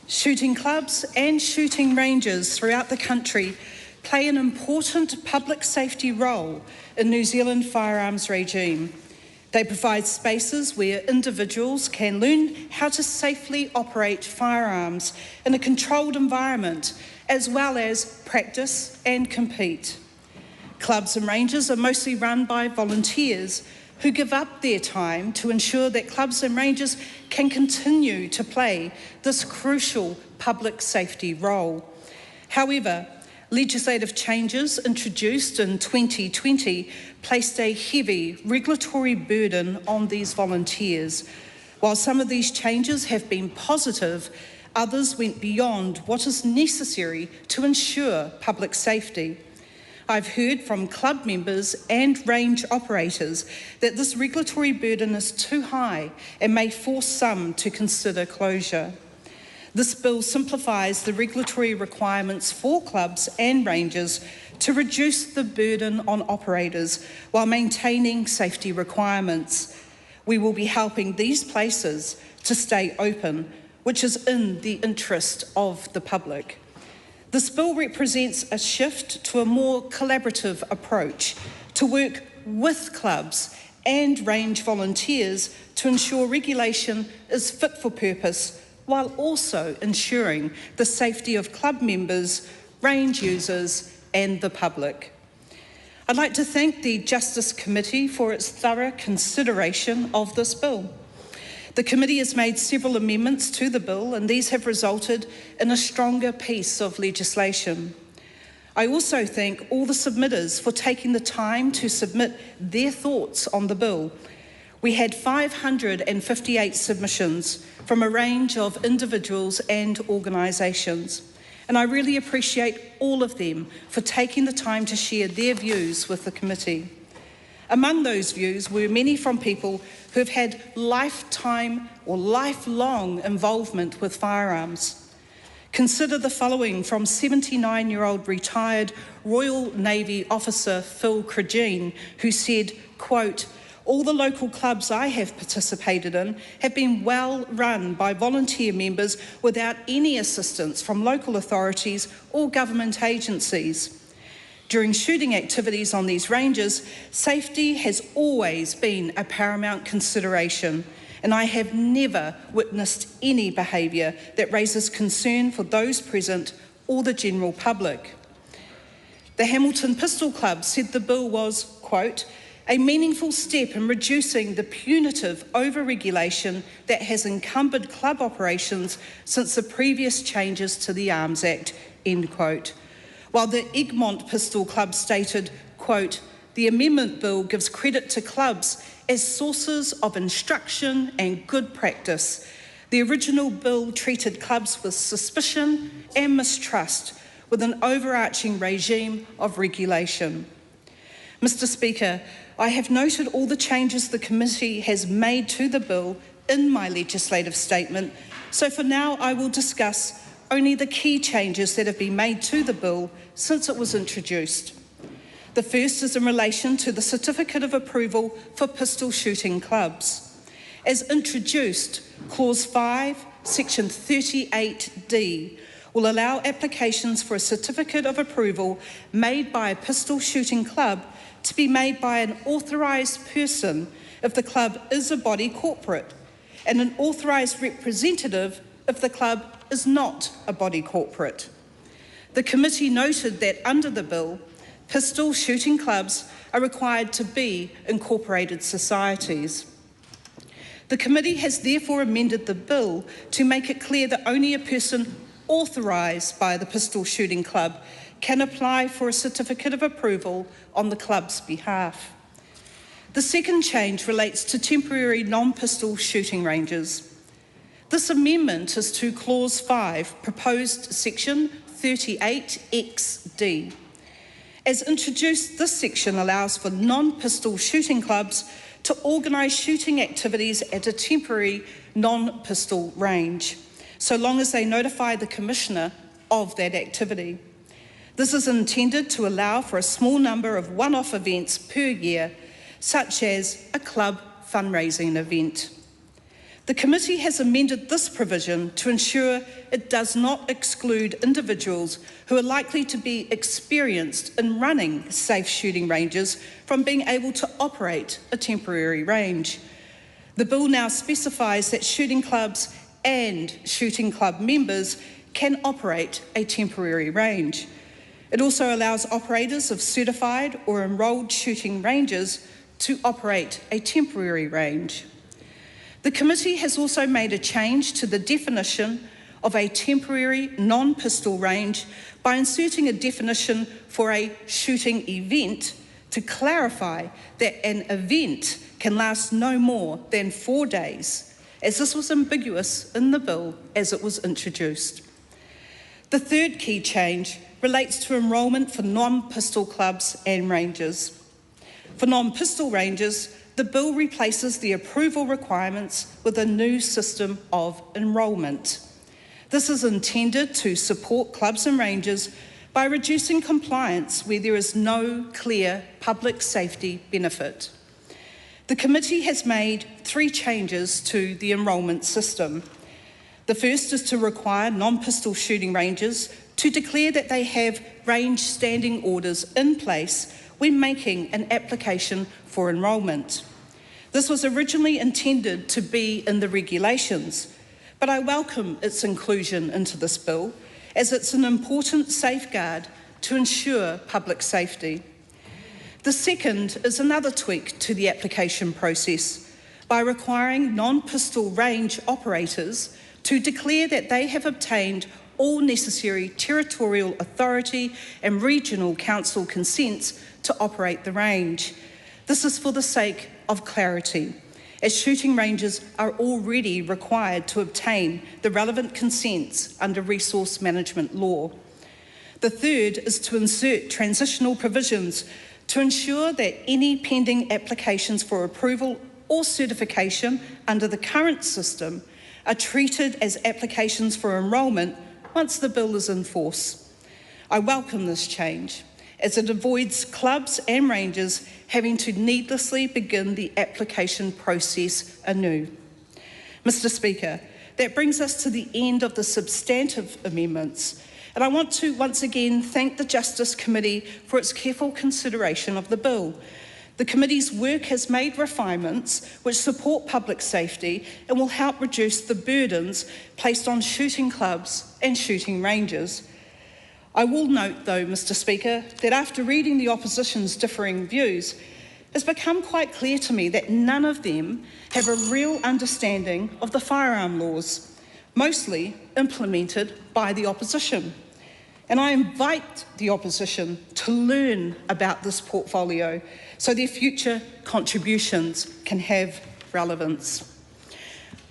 Shooting clubs and shooting ranges throughout the country play an important public safety role in New Zealand firearms regime. They provide spaces where individuals can learn how to safely operate firearms in a controlled environment, as well as practice and compete. Clubs and ranges are mostly run by volunteers who give up their time to ensure that clubs and ranges can continue to play this crucial public safety role. However, legislative changes introduced in 2020 placed a heavy regulatory burden on these volunteers. While some of these changes have been positive, others went beyond what is necessary to ensure public safety. I've heard from club members and range operators that this regulatory burden is too high and may force some to consider closure. This bill simplifies the regulatory requirements for clubs and ranges to reduce the burden on operators while maintaining safety requirements. We will be helping these places to stay open, which is in the interest of the public. This bill represents a shift to a more collaborative approach to work with clubs and range volunteers to ensure regulation is fit for purpose, while also ensuring the safety of club members, range users and the public. I'd like to thank the Justice Committee for its thorough consideration of this bill. The committee has made several amendments to the bill, and these have resulted in a stronger piece of legislation. I also thank all the submitters for taking the time to submit their thoughts on the bill. We had 558 submissions from a range of individuals and organisations, and I really appreciate all of them for taking the time to share their views with the committee. Among those views were many from people who have had lifetime or lifelong involvement with firearms. Consider the following from 79-year-old retired Royal Navy officer Phil Cragine, who said, quote, "All the local clubs I have participated in have been well run by volunteer members without any assistance from local authorities or government agencies. During shooting activities on these ranges, safety has always been a paramount consideration, and I have never witnessed any behaviour that raises concern for those present or the general public." The Hamilton Pistol Club said the bill was, quote, "a meaningful step in reducing the punitive over-regulation that has encumbered club operations since the previous changes to the Arms Act," end quote. While the Egmont Pistol Club stated, quote, "the amendment bill gives credit to clubs as sources of instruction and good practice. The original bill treated clubs with suspicion and mistrust, with an overarching regime of regulation." Mr. Speaker, I have noted all the changes the committee has made to the bill in my legislative statement, so for now I will discuss only the key changes that have been made to the bill since it was introduced. The first is in relation to the Certificate of Approval for Pistol Shooting Clubs. As introduced, Clause 5, Section 38D will allow applications for a Certificate of Approval made by a pistol shooting club to be made by an authorised person if the club is a body corporate, and an authorised representative if the club is not a body corporate. The committee noted that under the bill, pistol shooting clubs are required to be incorporated societies. The committee has therefore amended the bill to make it clear that only a person authorised by the pistol shooting club can apply for a certificate of approval on the club's behalf. The second change relates to temporary non-pistol shooting ranges. This amendment is to Clause 5, proposed Section 38XD. As introduced, this section allows for non-pistol shooting clubs to organise shooting activities at a temporary non-pistol range, so long as they notify the Commissioner of that activity. This is intended to allow for a small number of one-off events per year, such as a club fundraising event. The committee has amended this provision to ensure it does not exclude individuals who are likely to be experienced in running safe shooting ranges from being able to operate a temporary range. The bill now specifies that shooting clubs and shooting club members can operate a temporary range. It also allows operators of certified or enrolled shooting ranges to operate a temporary range. The committee has also made a change to the definition of a temporary non-pistol range by inserting a definition for a shooting event to clarify that an event can last no more than 4 days, as this was ambiguous in the bill as it was introduced. The third key change relates to enrolment for non-pistol clubs and ranges. For non-pistol ranges, the bill replaces the approval requirements with a new system of enrolment. This is intended to support clubs and ranges by reducing compliance where there is no clear public safety benefit. The committee has made 3 changes to the enrolment system. The first is to require non-pistol shooting ranges to declare that they have range standing orders in place when making an application for enrolment. This was originally intended to be in the regulations, but I welcome its inclusion into this bill as it's an important safeguard to ensure public safety. The second is another tweak to the application process by requiring non-pistol range operators to declare that they have obtained all necessary territorial authority and regional council consents to operate the range. This is for the sake of clarity, as shooting ranges are already required to obtain the relevant consents under resource management law. The third is to insert transitional provisions to ensure that any pending applications for approval or certification under the current system are treated as applications for enrolment once the bill is in force. I welcome this change, as it avoids clubs and ranges having to needlessly begin the application process anew. Mr. Speaker, that brings us to the end of the substantive amendments, and I want to once again thank the Justice Committee for its careful consideration of the bill. The committee's work has made refinements which support public safety and will help reduce the burdens placed on shooting clubs and shooting ranges. I will note, though, Mr. Speaker, that after reading the opposition's differing views, it's become quite clear to me that none of them have a real understanding of the firearm laws, mostly implemented by the opposition. And I invite the opposition to learn about this portfolio so their future contributions can have relevance.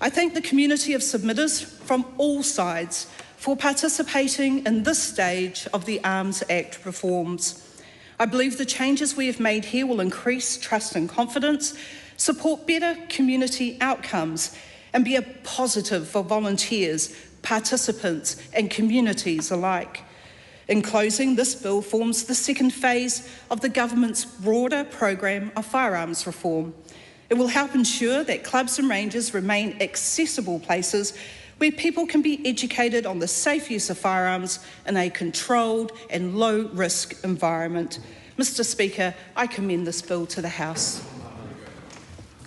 I thank the community of submitters from all sides for participating in this stage of the Arms Act reforms. I believe the changes we have made here will increase trust and confidence, support better community outcomes, and be a positive for volunteers, participants, and communities alike. In closing, this bill forms the second phase of the government's broader program of firearms reform. It will help ensure that clubs and ranges remain accessible places where people can be educated on the safe use of firearms in a controlled and low-risk environment. Mr. Speaker, I commend this bill to the House.